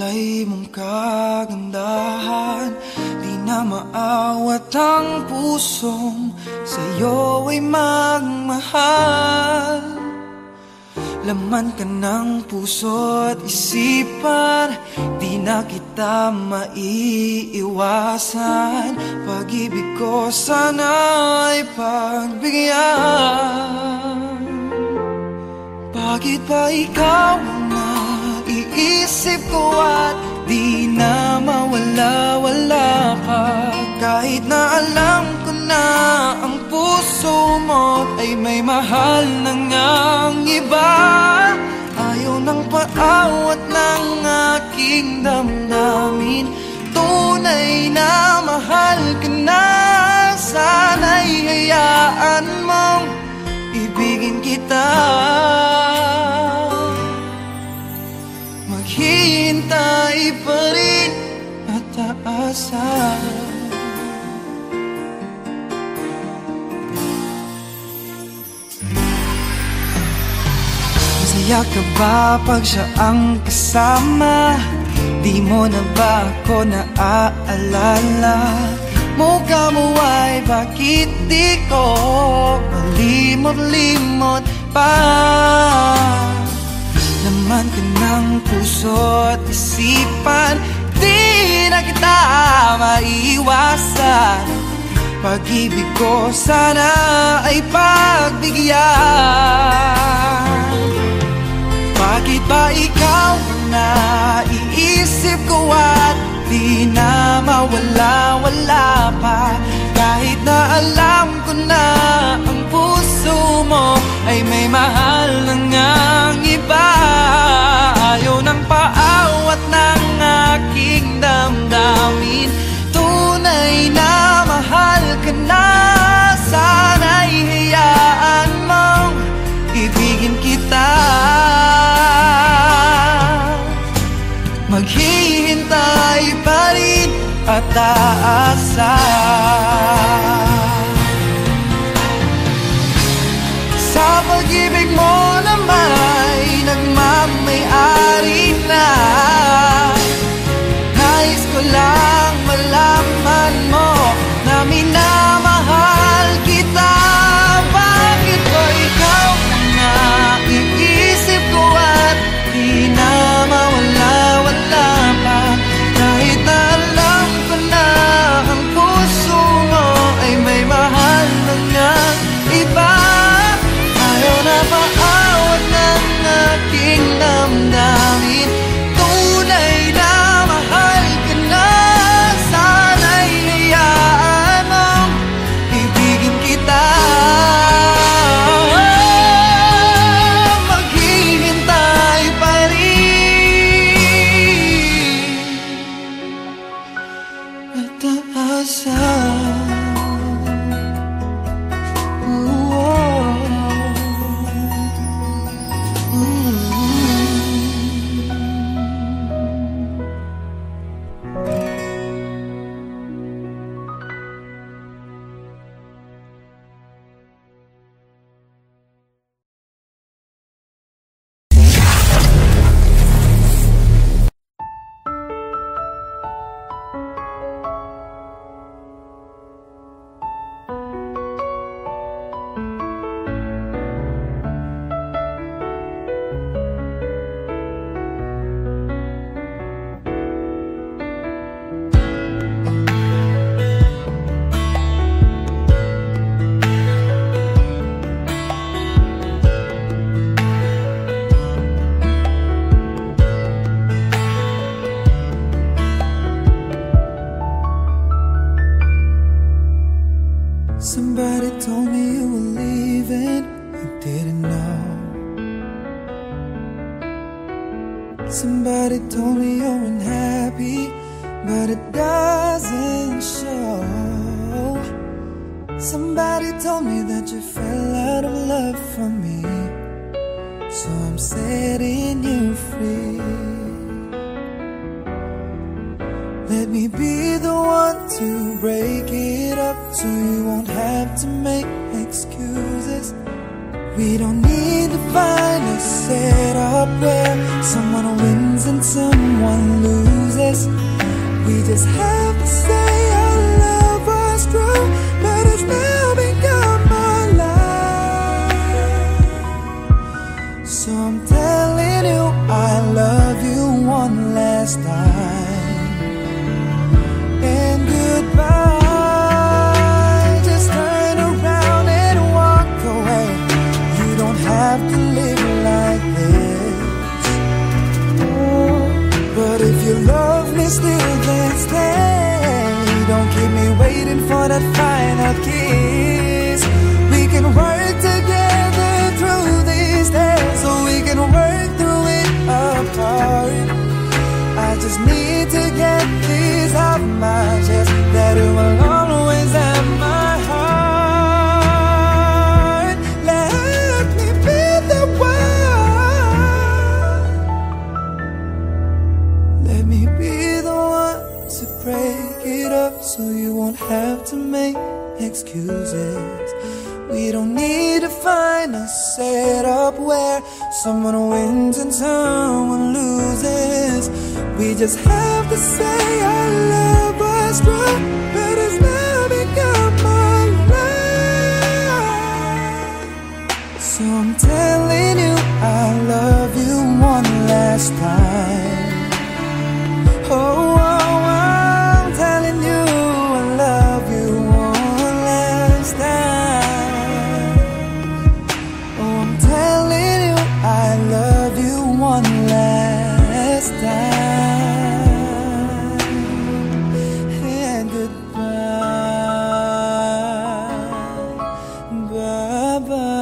alay mong kagandahan, di na maawat ang pusong sa'yo ay magmahal. Laman ka ng puso at isipan, di na kita maiiwasan. Pag-ibig ko sana ay pagbigyan. Bakit ba ikaw ang naiisip ko at di na mawala-wala ka? Kahit na alam ko na ang puso mo ay may mahal na ngang iba. Ayaw nang paawat ng aking damdamin, tunay na mahal ka na. Sana'y hayaan mong ibigin kita. Maghihintay pa rin at aasa. Masaya ka ba pag siya ang kasama? Di mo na ba ako naaalala? Mukha mo ay bakit di ko malimot-limot pa? Laman ka ng puso at isipan, di na kita maiiwasan. Pag-ibig ko sana ay pagbigyan. Bakit ba ikaw ang naiisip ko at di na mawala-wala pa? Kahit na alam ko na ang puso mo ay may mahal na ngang iba. Ayaw nang paawat ng aking damdamin, tunay na mahal ka na. Sana'y hayaan mong ibigin kita. Maghihintay pa rin at aasa. Sa pag-ibig mo nama'y nagmamay-ari na. Nais ko lang malaman mo na minamahal kita. Bakit ba ikaw ang naiisip ko at di na mawala-wala pa? Kahit na alam ko na ang puso mo ay may mahal na ngang iba. Ayaw na paawat ng aking damdamin, tunay na mahal ka na. Sana'y hayaan mong ibigin kita. Maghihintay pa rin at aasa. Somebody told me you were leaving, I didn't know. Somebody told me you're unhappy, but it doesn't show. Somebody told me that you fell out of love for me, so I'm setting you free. Let me be the one to break it up, so you won't have to make excuses. We don't need to find a setup. up where someone wins and someone loses. We just have to say our love was true, but it's now become my life. So I'm telling you I love you one last time, and goodbye. Just turn around and walk away. You don't have to live like this. But if you love me still, then stay. Don't keep me waiting for that final kiss. We can work together through these days, so we can work through it apart. I just need to get this off my chest, that you will always have my heart. Let me be the one. Let me be the one to break it up, so you won't have to make excuses. We don't need to find a setup where someone wins and someone loses. We just have to say our love was true, but it's now become my life. So I'm telling you I love you one last time. Oh, I'm telling you I love you one last time. Oh, I'm telling you I love you one last time. And goodbye, bye-bye.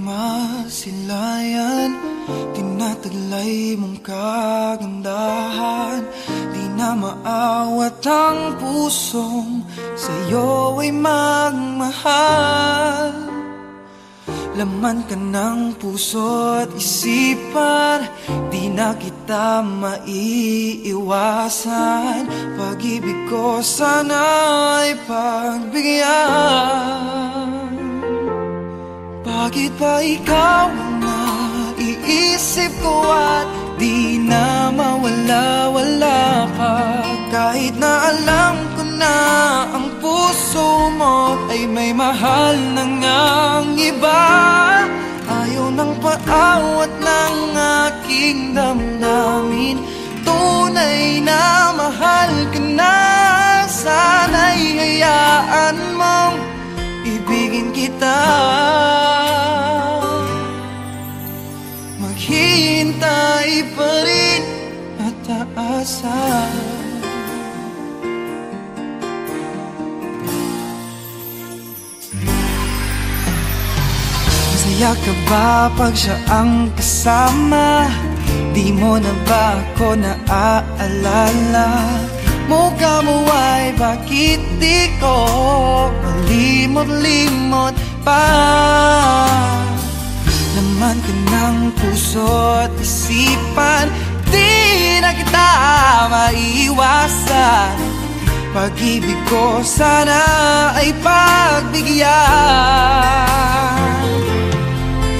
Masilayan, tinataglay mong kagandahan. Di na maawat ang pusong sa'yo ay magmahal. Laman ka ng puso at isipan, di na kita maiiwasan. Pag-ibig ko sana ay pagbigyan. Bakit ba ikaw ang naiisip ko at di na mawala-wala ka? Kahit na alam ko na ang puso mo ay may mahal na ngang iba. Ayaw ng paawat ng aking damdamin, tunay na mahal ka na. Sana'y hayaan mong ibigin kita. Maghihintay pa rin at aasa. Masaya ka ba pag siya ang kasama? Di mo na ba ako naaalala? Mukha mo ay bakit di ko malimot-limot pa? Laman ka ng puso at isipan, di na kita maiiwasan. Pag-ibig ko sana ay pagbigyan.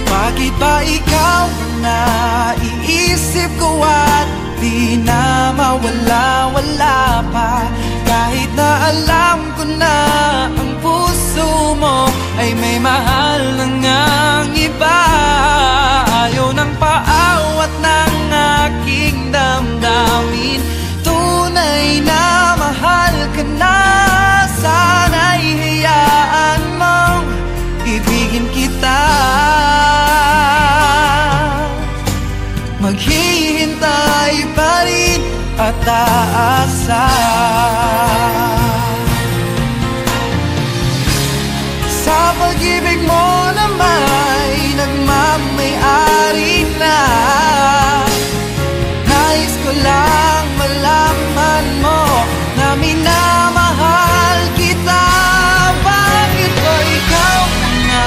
Bakit ba ikaw ang naiisip ko at di na mawala-wala pa? Kahit na alam ko na ang puso mo ay may mahal na ngang iba. Ayaw ng paawat ng aking damdamin, tunay na mahal ka na. Sana'y hayaan mong ibigin kita. Maghihintay pa taasan. Sa pag-ibig mo na may nagmamay-ari na, nais ko lang malaman mo na minamahal kita. Bakit ba ikaw na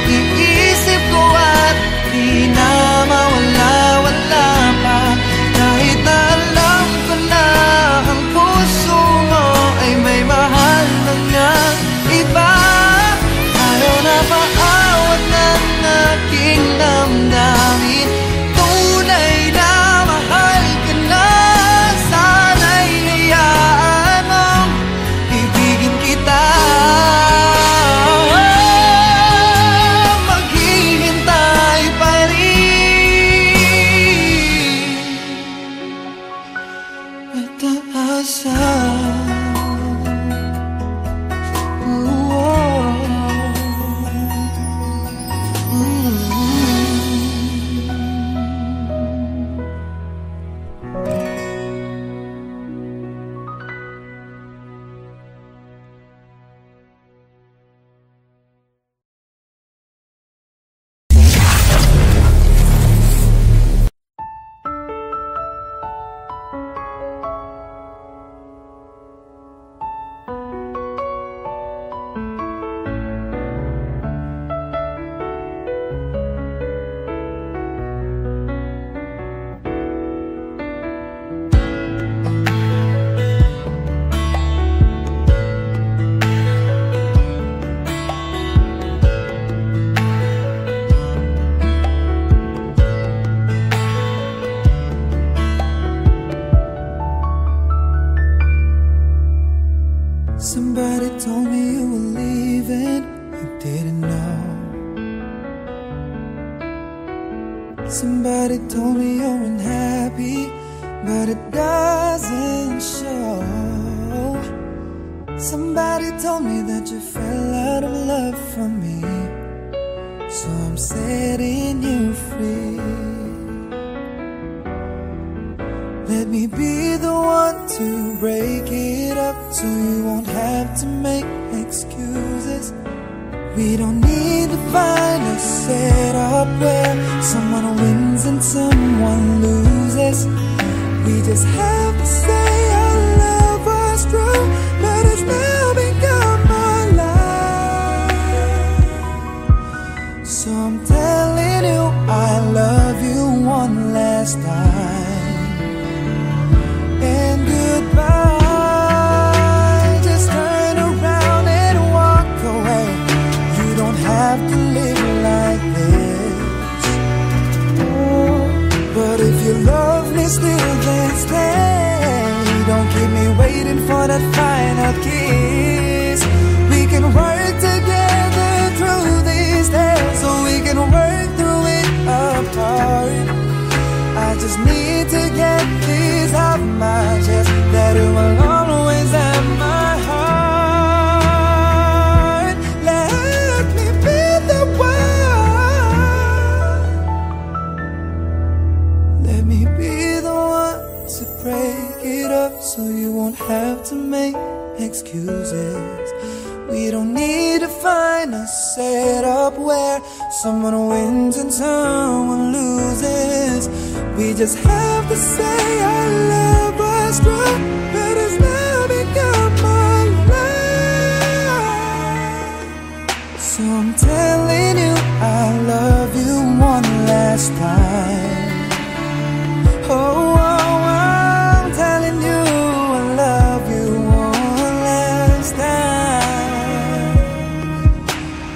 iisip ko at di na mawala-wala pa? Kahit na alam ko na ang puso mo ay may mahal na ngang iba, ayaw na paawat ng aking damdamin. Tunay na mahal ka na, sana'y hayaan mong ibigin kita. Maghihintay pa rin at aasan. Somebody told me you were leaving, I didn't know. Somebody told me you're unhappy, but it doesn't show. Somebody told me that you fell out of love from me, so I'm setting you free. Let me be the one to break it up, so you won't have to make excuses. We don't need to find a setup where someone wins and someone loses. We just have to say our love was true, but it's now become my life. So I'm telling you I love you one last time, and goodbye. Just turn around and walk away. You don't have to live like this. But if you love me still, then stay. Don't keep me waiting for that final kiss. We can work together through these days, so we can work through it apart. I just need to get this off my chest, that it will always have my heart. Let me be the one. Let me be the one to break it up, so you won't have to make excuses. We don't need to find a setup where someone wins and someone loses. We just have to say our love was true, but it's now become my life. So I'm telling you I love you one last time. Oh, I'm telling you I love you one last time.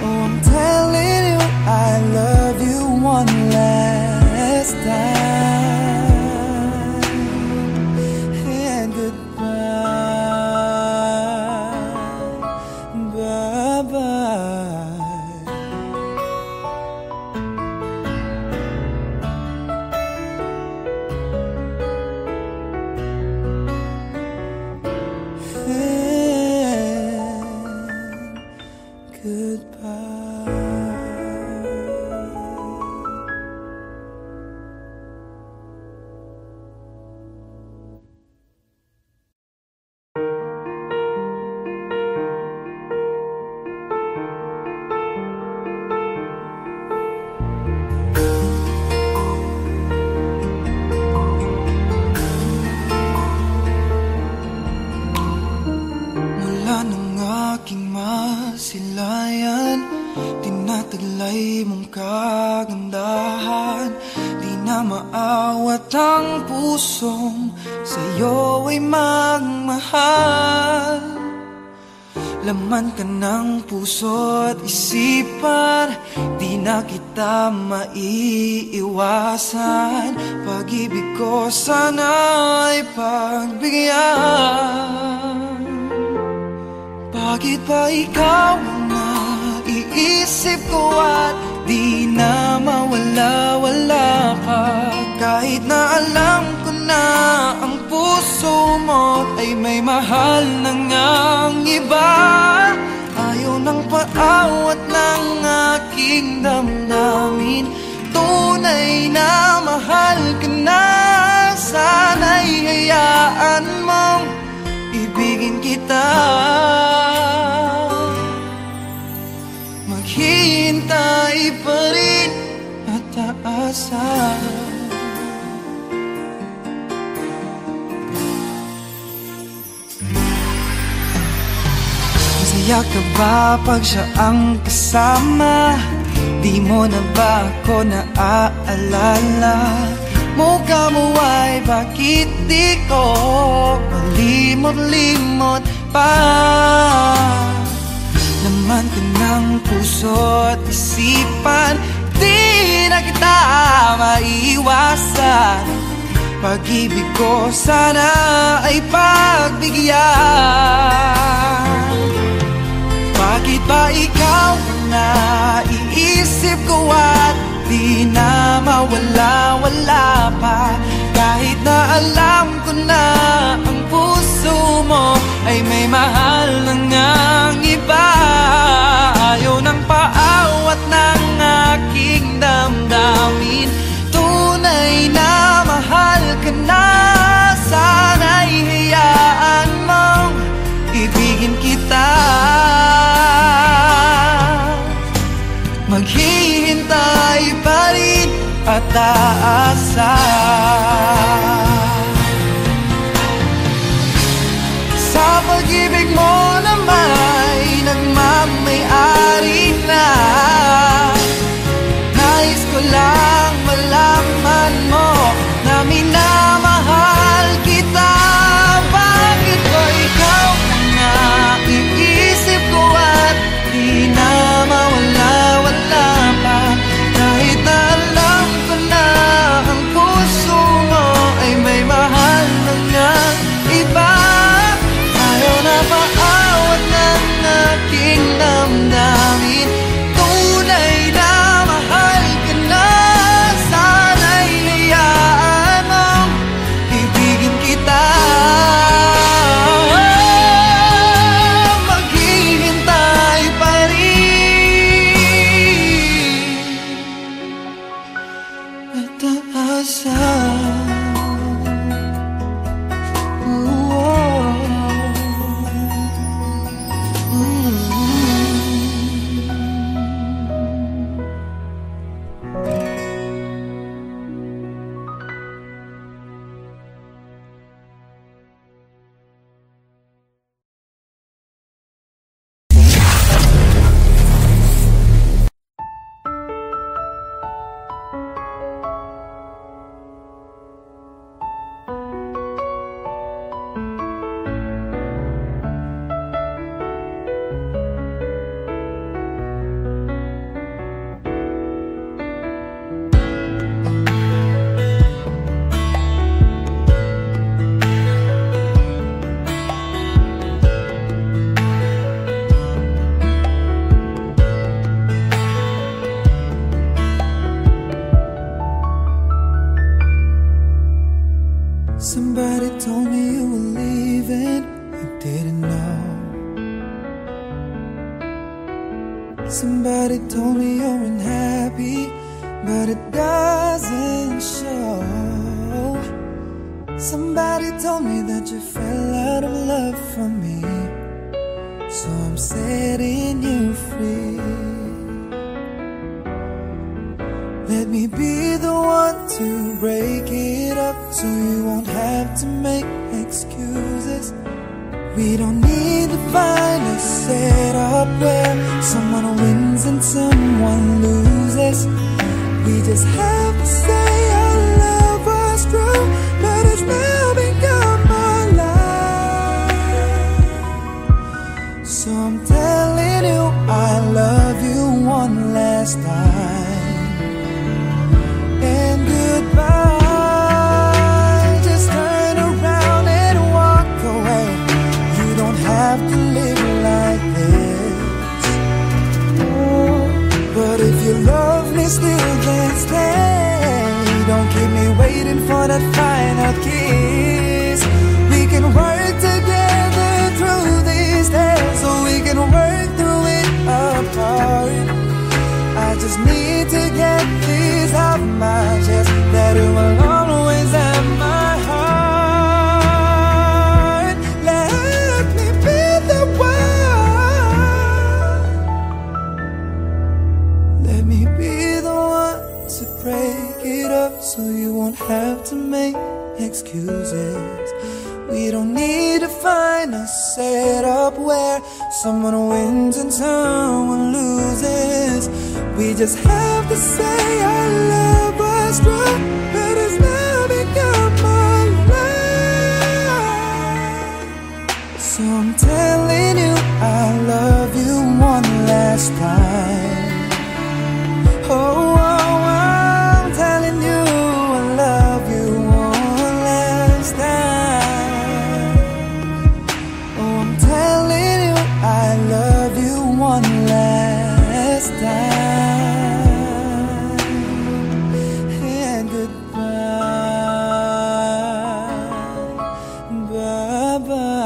Oh, I'm telling you I love you one last time. And goodbye, bye-bye. Goodbye. kasiyahan. Di na maawat ang pusong sa'yo ay magmahal. Laman ka ng puso at isipan, di na kita maiiwasan. Pag-ibig ko sana ay pagbigyan. Bakit ba ikaw ang naiisip ko at di na mawala-wala ka? Kahit na alam ko na ang puso mo ay may mahal na ngang iba. Ayaw ng paawat ng aking damdamin, tunay na mahal ka na. Sana'y hayaan mong ibigin kita. Maghihintay pa rin at aasa. Masaya ka ba pag siya ang kasama? Di mo na ba ako naaalala? Mukha mo ay bakit di ko malimot-limot pa? Laman ka ng puso at isipan, di na kita maiiwasan. Pag-ibig ko sana ay pagbigyan. Bakit ba ikaw ang naiisip ko at di na mawala-wala pa? Kahit na alam ko na ang puso mo ay may mahal na ngang iba. Ayaw ng paawat ng aking damdamin, tunay na mahal ka na. Sana'y hayaan mong ibigin kita. Maghihintay pa rin at aasa. Sa pag-ibig mo naman nagmamay-ari na. Nais ko lang malaman mo na minamahal kita. Bakit ba ikaw na iisip ko at di na mawala-wala pa? Kahit na alam ko na ang puso mo ay may mahal na ngang iba. Ayaw na paawat ng aking damdamin, tunay na mahal ka na. Sana'y hayaan mong ibigin kita. Maghihintay pa rin at aasa. Somebody told me you were leaving, you didn't know. Somebody told me you're unhappy, but it doesn't show. Somebody told me that you fell out of love for me, so I'm setting you free. Let me be the one to break it up, so you won't have to make excuses. We don't need to find a setup where someone wins and someone loses. We just have to say our love was true, but it's now become our life. So I'm telling you I love you one last time, and goodbye. Just turn around and walk away. You don't have to live like this. But if you love me still, then stay. Don't keep me waiting for that final kiss. We can work together through these days, so we can work through it apart. I just need to get this off my chest, that it will always have my heart. Let me be the one. Let me be the one to break it up, so you won't have to make excuses. We don't need to find a setup where someone wins and someone loses. We just have to say our love was true, but it's now become our life. So I'm telling you I love you one last time. Oh, I'm telling you I love you one last time. Oh, I'm telling you I love you one last time. And goodbye, bye-bye.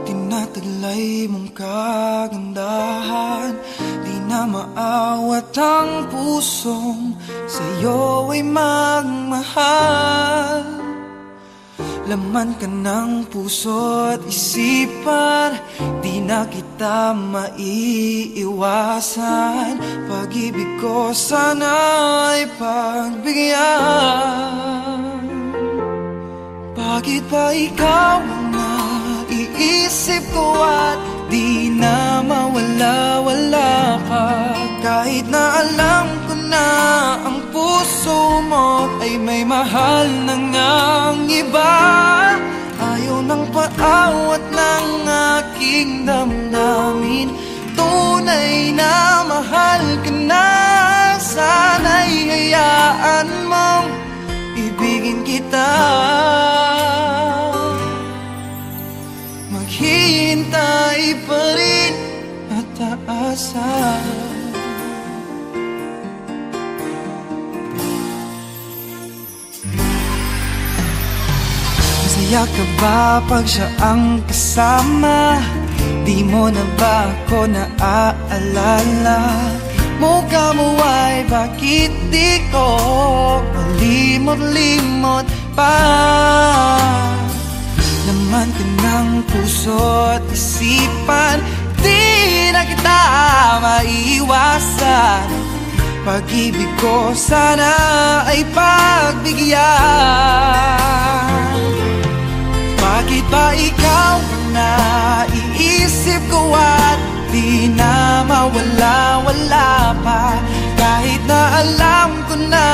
Tinataglay mong kagandahan, di na maawat ang pusong sa'yo ay magmahal. Laman ka ng puso at isipan, di na kita maiiwasan. Pag-ibig ko sana ay pagbigyan. Bakit ba ikaw ang naiisip ko at di na mawala-wala ka? Kahit na alam ko na ang puso mo ay may mahal na ngang iba. Ayaw ng paawat ng aking damdamin, tunay na mahal ka na. Sana'y hayaan mong ibigin kita. Maghihintay pa rin at aasa. Masaya ka ba pag siya ang kasama? Di mo na ba ako naaalala? Mukha mo ay bakit di ko malimot-limot pa? Laman ka ng puso at isipan, di na kita maiiwasan. Pag-ibig ko sana ay pagbigyan. Bakit ba ikaw ang naiisip ko at di na mawala-wala pa? Kahit na alam ko na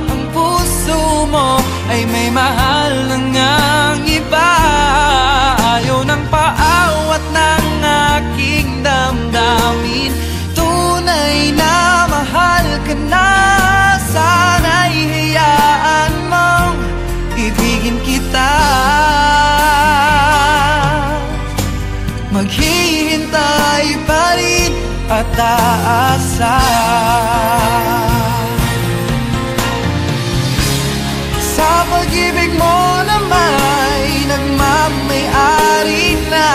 ang puso mo ay may mahal na ngang iba. Ayaw ng paawat ng aking damdamin, tunay na mahal ka na. Sana'y hayaan mong ibigin kita. Maghihintay pa rin at aasa. sa pag-ibig mo na may nagmamay-ari na.